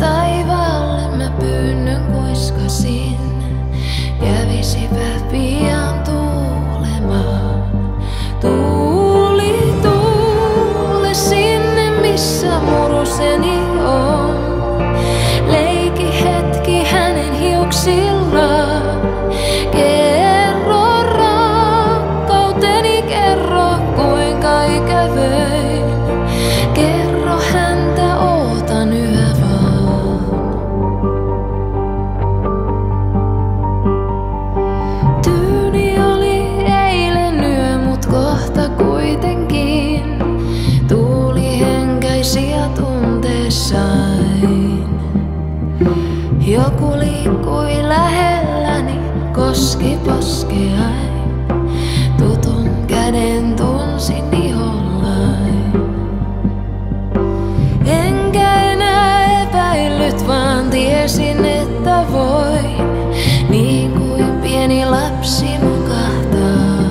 taivaalle mä pyynnön kuiskasin, kävisipä pian tuulemaan. Tuuli, tuule sinne missä muruseni on. Leiki hetki hänen hiuksillaan. Kerro rakkauteni, kerro kuinka ikävöin. Kerro häntä ootan yhä vaan. Tyyni oli eilen yö, mut kohta kuitenkin tuuli henkäisi ja tunteessain. Joku liikkui lähelläni, koski poskeain. Tutun käden tunsin ihollain. Enkä enää epäillyt, vaan tiesin, että voin niin kuin pieni lapsi nukahtaa.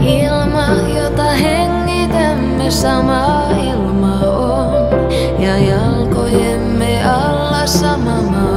Ilma, jota hengitämme, sama ilma on, ja jalkojemme alla sama maa.